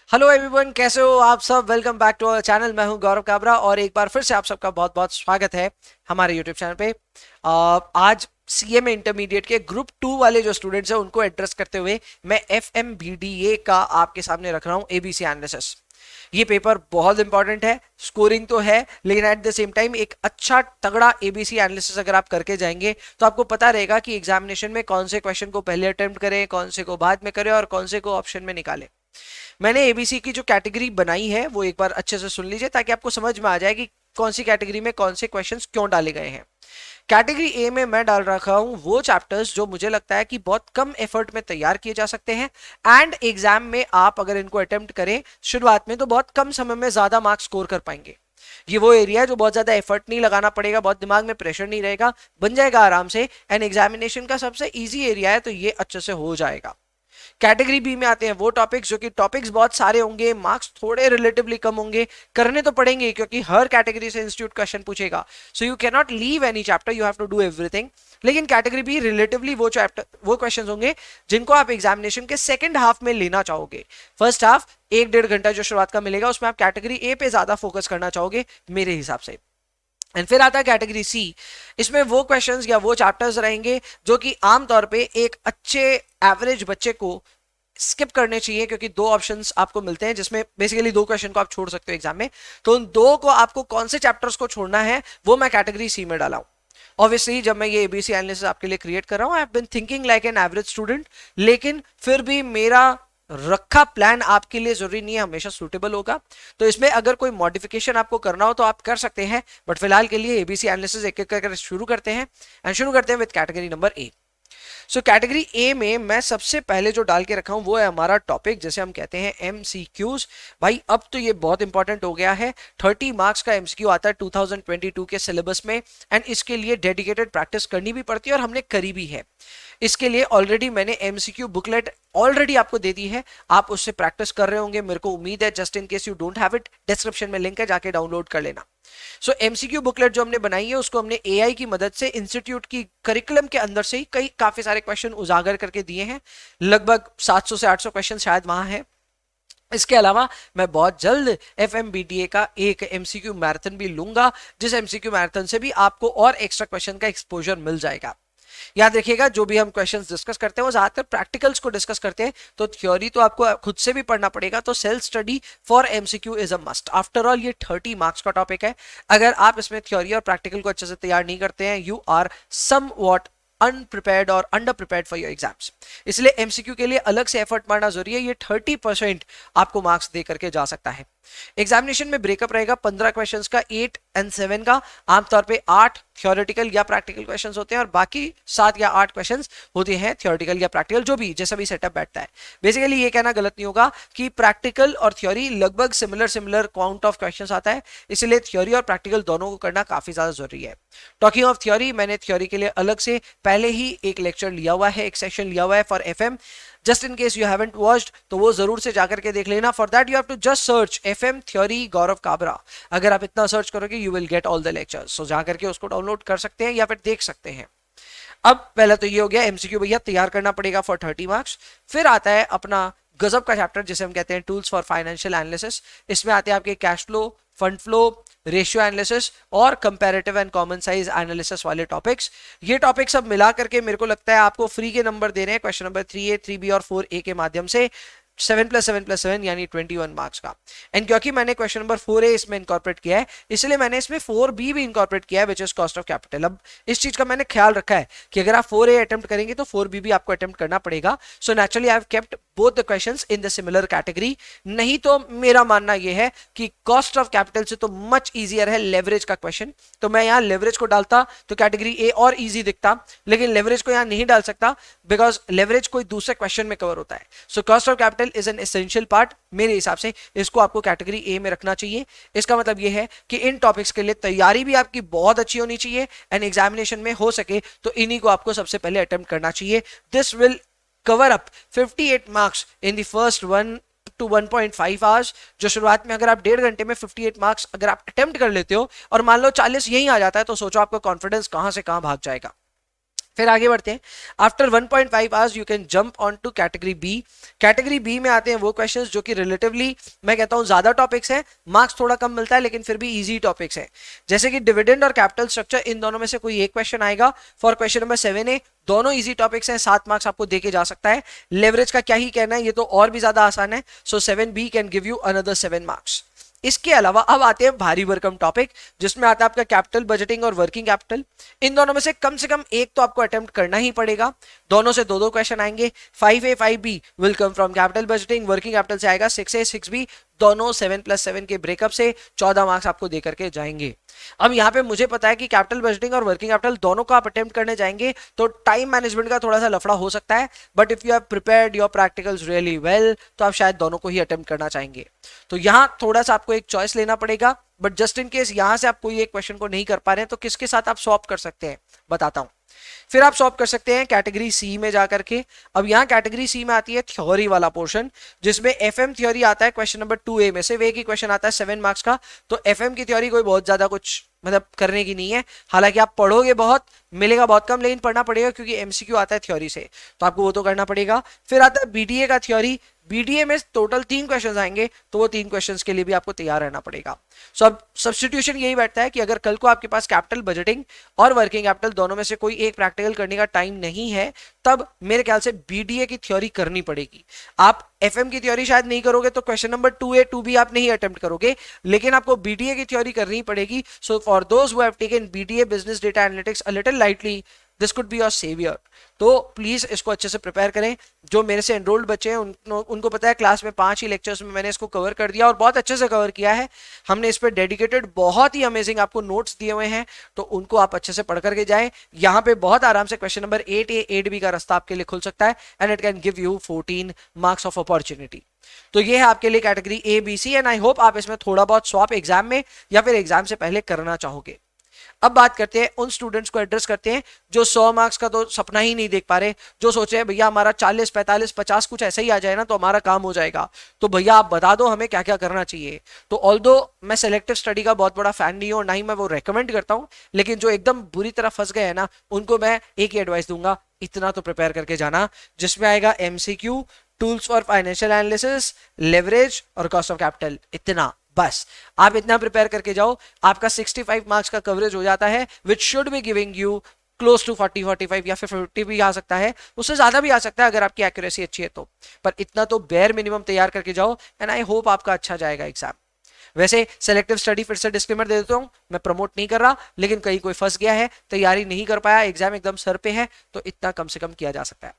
Hello everyone, कैसे हो आप सब। Welcome back to our channel. मैं हूं गौरव काबरा और एक बार फिर से आप सबका बहुत बहुत स्वागत है हमारे यूट्यूब चैनल पे। आज सीएमए इंटरमीडिएट के ग्रुप 2 वाले जो स्टूडेंट्स हैं उनको एड्रेस करते हुए मैं एफएमबीडीए का आपके सामने रख रहा हूं एबीसी एनालिसिस। ये पेपर बहुत इंपॉर्टेंट है, स्कोरिंग तो है, लेकिन एट द सेम टाइम एक अच्छा तगड़ा एबीसी एनालिसिस अगर आप करके जाएंगे तो आपको पता रहेगा कि एग्जामिनेशन में कौन से क्वेश्चन को पहले अटेम्प्ट करें, कौन से को बाद में करें और कौन से को ऑप्शन में निकालें। मैंने एबीसी की जो कैटेगरी बनाई है वो एक बार अच्छे से सुन लीजिए ताकि आपको समझ में आ जाए कि कौन सी कैटेगरी में कौन से क्वेश्चंस क्यों डाले गए हैं। कैटेगरी ए में मैं डाल रखा हूं वो चैप्टर्स जो मुझे लगता है कि बहुत कम एफर्ट में तैयार किए जा सकते हैं एंड एग्जाम में आप अगर इनको अटेम्प्ट करें शुरुआत में तो बहुत कम समय में ज्यादा मार्क्स स्कोर कर पाएंगे। ये वो एरिया है जो बहुत ज्यादा एफर्ट नहीं लगाना पड़ेगा, बहुत दिमाग में प्रेशर नहीं रहेगा, बन जाएगा आराम से एंड एग्जामिनेशन का सबसे इजी एरिया है, तो ये अच्छे से हो जाएगा। कैटेगरी बी में आते हैं वो टॉपिक्स जो कि टॉपिक्स बहुत सारे होंगे, मार्क्स थोड़े रिलेटिवली कम होंगे, करने तो पड़ेंगे क्योंकि हर कैटेगरी से इंस्टीट्यूट क्वेश्चन पूछेगा। So you can not leave any chapter, you have to do everything. लेकिन कैटेगरी बी रिलेटिवली वो चैप्टर वो क्वेश्चंस होंगे जिनको आप एग्जामिनेशन के सेकंड हाफ में लेना चाहोगे। फर्स्ट हाफ 1-1.5 घंटा जो शुरुआत का मिलेगा उसमें आप कैटेगरी ए पे ज्यादा फोकस करना चाहोगे मेरे हिसाब से। एंड फिर आता है कैटेगरी सी। इसमें वो क्वेश्चंस या वो चैप्टर्स रहेंगे जो कि आमतौर पे एक अच्छे एवरेज बच्चे को स्किप करने चाहिए, क्योंकि दो ऑप्शंस आपको मिलते हैं जिसमें बेसिकली दो क्वेश्चन को आप छोड़ सकते हो एग्जाम में। तो उन दो को आपको कौन से चैप्टर्स को छोड़ना है वो मैं कैटेगरी सी में डाला हूं। ऑब्वियसली जब मैं ये एबीसी एनालिसिस आपके लिए क्रिएट कर रहा हूं, I have been thinking like an average student, लेकिन फिर भी मेरा रखा प्लान आपके लिए जरूरी नहीं है हमेशा सूटेबल होगा। तो इसमें अगर कोई मॉडिफिकेशन आपको करना हो तो आप कर सकते हैं, बट फिलहाल के लिए एबीसी एनालिसिस एक एक करके शुरू करते हैं एंड शुरू करते हैं with category number A. So category A में मैं सबसे पहले जो डाल के रखा हूं वो है हमारा टॉपिक, जैसे हम कहते हैं एमसीक्यूज। भाई अब तो ये बहुत इंपॉर्टेंट हो गया है, 30 मार्क्स का एमसीक्यू आता है 2022 के सिलेबस में एंड इसके लिए डेडिकेटेड प्रैक्टिस करनी भी पड़ती है और हमने करी भी है। इसके लिए ऑलरेडी मैंने एमसीक्यू बुकलेट ऑलरेडी आपको दे दी है, आप उससे प्रैक्टिस कर रहे होंगे मेरे को उम्मीद है। Just in case you don't have it, description में लिंक है, जाके डाउनलोड कर लेना। सो एमसीक्यू बुकलेट जो हमने बनाई है उसको हमने एआई की मदद से इंस्टीट्यूट की करिकुलम के अंदर से ही काफी सारे क्वेश्चन उजागर करके दिए हैं। लगभग 700 से 800 क्वेश्चन शायद वहां है। इसके अलावा मैं बहुत जल्द एफएमबीडीए का एक एमसीक्यू मैराथन भी लूंगा, जिस एमसीक्यू मैराथन से भी आपको और एक्स्ट्रा क्वेश्चन का एक्सपोजर मिल जाएगा। याद रखिएगा जो भी हम क्वेश्चंस डिस्कस करते हैं वो ज्यादातर प्रैक्टिकल्स को डिस्कस करते हैं, तो थ्योरी तो आपको खुद से भी पढ़ना पड़ेगा। तो self study for MCQ is a must. After all ये 30 मार्क्स का टॉपिक है, अगर आप इसमें थ्योरी और प्रैक्टिकल को अच्छे से तैयार नहीं करते हैं you are somewhat unprepared और under prepared for your exams. इसलिए एमसीक्यू के लिए अलग से एफर्ट मारना जरूरी है। ये 30% आपको मार्क्स दे करके जा सकता है। एग्जामिनेशन में ब्रेकअप रहेगा 15 क्वेश्चंस का, 8 और 7 का। आमतौर पे 8 थ्योरेटिकल या प्रैक्टिकल क्वेश्चंस होते हैं और बाकी 7 या 8 क्वेश्चंस होते हैं थ्योरेटिकल या प्रैक्टिकल, जो भी जैसा भी सेटअप बैठता है। बेसिकली ये कहना गलत नहीं होगा कि प्रैक्टिकल और थ्योरी लगभग सिमिलर काउंट ऑफ क्वेश्चंस आता है, इसलिए थ्योरी और प्रैक्टिकल दोनों को करना काफी ज्यादा जरूरी है। टॉकिंग ऑफ थ्योरी, मैंने थ्योरी के लिए अलग से पहले ही एक लेक्चर लिया हुआ है, एक सेशन लिया हुआ है for FM. Just in case you haven't watched तो वो जरूर से जाकर के देख लेना। For that you have to just search FM theory Gaurav Kabra. अगर आप इतना सर्च करोगे you will get all the lectures. So जाकर के उसको डाउनलोड कर सकते हैं या फिर देख सकते हैं। अब पहला तो ये हो गया एमसीक्यू भैया तैयार करना पड़ेगा फॉर 30 मार्क्स। फिर आता है अपना गजब का चैप्टर जिसे हम कहते हैं टूल्स फॉर फाइनेंशियल एनालिसिस। इसमें आते हैं आपके cash flow, fund flow, ratio analysis और comparative and common size analysis वाले टॉपिक्स। ये टॉपिक सब मिला करके मेरे को लगता है आपको फ्री के नंबर दे रहे हैं क्वेश्चन नंबर 3A, 3B और 4A के माध्यम से, 7+7+7 यानी 21 मार्क्स का। एंड क्योंकि मैंने क्वेश्चन नंबर 4A इसमें इंकॉर्पोरेट किया है इसलिए मैंने इसमें 4B भी इंकॉर्पोरेट किया है, which is cost of capital. अब इस चीज का मैंने ख्याल रखा है कि अगर आप 4A अटेम्प्ट करेंगे तो 4B भी आपको अटेम्प्ट करना पड़ेगा। So naturally I have kept both the questions in the similar category. नहीं तो मेरा मानना यह है कि कॉस्ट ऑफ कैपिटल से तो मच इजियर है लेवरेज का क्वेश्चन, तो मैं यहां लेवरेज को डालता तो कैटेगरी ए और इजी दिखता, लेकिन लेवरेज को यहां नहीं डाल सकता बिकॉज लेवरेज कोई दूसरे क्वेश्चन में कवर होता है। So cost of capital is an essential part. मेरे हिसाब से इसको आपको कैटेगरी ए में रखना चाहिए। इसका मतलब यह है कि इन टॉपिक्स के लिए तैयारी भी आपकी बहुत अच्छी होनी चाहिए एंड एग्जामिनेशन में हो सके तो इन्हीं को आपको सबसे पहले अटेम्प्ट करना चाहिए। This will cover up 58 marks in the first 1 to 1.5 hours. जो शुरुआत में अगर आप 1.5 घंटे में 58 मार्क्स अगर आप अटेम्प्ट कर लेते हो और मान लो 40 यही आ जाता है तो सोचो आपका कॉन्फिडेंस कहां से कहां भाग जाएगा। फिर आगे बढ़ते हैं। After 1.5 hours you can jump on to category B. Category B में आते हैं वो क्वेश्चंस जो कि रिलेटिवली मैं कहता हूं ज्यादा टॉपिक्स हैं, मार्क्स थोड़ा कम मिलता है लेकिन फिर भी इजी टॉपिक्स हैं। जैसे कि डिविडेंड और कैपिटल स्ट्रक्चर, इन दोनों में से कोई एक क्वेश्चन आएगा फॉर क्वेश्चन नंबर 7A। दोनों इजी टॉपिक्स हैं, 7 मार्क्स आपको देके जा सकता है। लेवरेज का क्या ही कहना है, ये तो और भी ज्यादा आसान है। सो 7B can give you another 7 marks. इसके अलावा अब आते हैं भारी भरकम टॉपिक जिसमें आता है आपका कैपिटल बजटिंग और वर्किंग कैपिटल। इन दोनों में से कम एक तो आपको अटेम्प्ट करना ही पड़ेगा। दोनों से दो क्वेश्चन आएंगे। 5A 5B will come from capital budgeting, working capital से आएगा 6A 6B। दोनों 7+7 के ब्रेकअप से 14 मार्क्स आपको देकर के जाएंगे। अब यहाँ पे मुझे पता है कि कैपिटल बजटिंग और वर्किंग कैपिटल दोनों को आप अटेम्प्ट करने जाएंगे तो टाइम मैनेजमेंट का थोड़ा सा लफड़ा हो सकता है, but if you have prepared your practicals really well तो आप शायद दोनों को ही अटेम्प्ट करना चाहेंगे। तो यहाँ थोड़ा सा आपको एक चॉइस लेना पड़ेगा, बट जस्ट इन केस यहाँ से आप कोई एक क्वेश्चन को नहीं कर पा रहे हैं तो किसके साथ आप स्वैप कर सकते हैं बताता हूं। फिर आप स्वैप कर सकते हैं कैटेगरी सी में जाकर के। अब यहाँ कैटेगरी सी में आती है थ्योरी वाला पोर्शन जिसमें एफएम थ्योरी आता है क्वेश्चन नंबर 2A में से। वे की क्वेश्चन आता है 7 मार्क्स का। तो एफएम की थ्योरी कोई बहुत ज्यादा कुछ मतलब करने की नहीं है, हालांकि आप पढ़ोगे बहुत, मिलेगा बहुत कम, लेकिन पढ़ना पड़ेगा क्योंकि एमसीक्यू आता है थ्योरी से, तो आपको वो तो करना पड़ेगा। फिर आता है बीडीए का थ्योरी। बीडीए में टोटल 3 क्वेश्चंस आएंगे तो वो 3 क्वेश्चंस के लिए भी आपको तैयार रहना पड़ेगा। सो अब सब्स्टिट्यूशन यही बैठता है कि अगर कल को आपके पास कैपिटल बजटिंग और वर्किंग कैपिटल दोनों में से कोई एक प्रैक्टिकल करने का टाइम नहीं है, तब मेरे ख्याल से बीडीए की थ्योरी करनी पड़ेगी। आप एफएम की थ्योरी शायद नहीं करोगे तो क्वेश्चन नंबर 2A 2B आप नहीं अटेम्प्ट करोगे, लेकिन आपको बीडीए की थ्योरी करनी पड़ेगी। So for those who have taken BDA business data analytics a little lightly, this could be your saviour. तो प्लीज इसको अच्छे से प्रिपेयर करें। जो मेरे से एनरोल्ड बच्चे हैं उनको पता है क्लास में 5 ही लेक्चर्स में मैंने इसको कवर कर दिया और बहुत अच्छे से कवर किया है। हमने इस पर डेडिकेटेड बहुत ही अमेजिंग आपको नोट्स दिए हुए हैं, तो उनको आप अच्छे से पढ़ करके जाएं। यहाँ पे बहुत आराम से क्वेश्चन नंबर 8A 8B का रास्ता आपके लिए खुल सकता है and it can give you 14 marks of opportunity. तो ये है आपके लिए category A B C and I hope आप इसमें थोड़ा बहुत स्वैप एग्जाम में या फिर एग्जाम से पहले करना चाहोगे। अब बात करते हैं उन स्टूडेंट्स को एड्रेस करते हैं जो 100 मार्क्स का तो सपना ही नहीं देख पा रहे, जो सोचे हैं भैया हमारा 40 45 50 कुछ ऐसा ही आ जाए ना तो हमारा काम हो जाएगा। तो भैया आप बता दो हमें क्या क्या करना चाहिए। तो ऑल्दो मैं सेलेक्टिव स्टडी का बहुत बड़ा फैन नहीं हूं और ना ही मैं वो रेकमेंड करता हूं, लेकिन जो एकदम बुरी तरह फंस गए हैं ना उनको मैं एक ही एडवाइस दूंगा, इतना तो प्रिपेयर करके जाना जिसमें आएगा MCQ, tools for financial analysis, leverage और कॉस्ट ऑफ कैपिटल। इतना बस आप इतना प्रिपेयर करके जाओ, आपका 65 मार्क्स का कवरेज हो जाता है which should be giving you close to 40 45 या फिर 50 भी आ सकता है, उससे ज्यादा भी आ सकता है अगर आपकी एक्यूरेसी अच्छी है तो। पर इतना तो बेयर मिनिमम तैयार करके जाओ एंड आई होप आपका अच्छा जाएगा एग्जाम। वैसे सेलेक्टिव स्टडी फिर से डिस्क्लेमर दे देता हूं, मैं प्रमोट नहीं कर रहा, लेकिन कहीं कोई फंस गया है, तैयारी नहीं कर पाया, एग्जाम एकदम सर पे है, तो इतना कम से कम किया जा सकता है।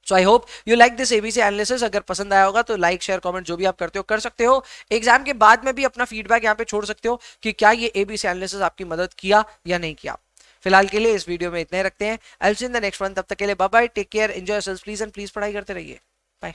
So I hope you like this ABC analysis. अगर पसंद आया होगा तो लाइक शेयर कमेंट जो भी आप करते हो कर सकते हो। एग्जाम के बाद में भी अपना फीडबैक यहाँ पे छोड़ सकते हो कि क्या ये एबीसी एनालिसिस आपकी मदद किया या नहीं किया। फिलहाल के लिए इस वीडियो में इतना ही रखते हैं। I will see in the next one, तब तक के लिए bye bye, take care, enjoy yourselves please and please पढ़ाई करते रहिए। बाय।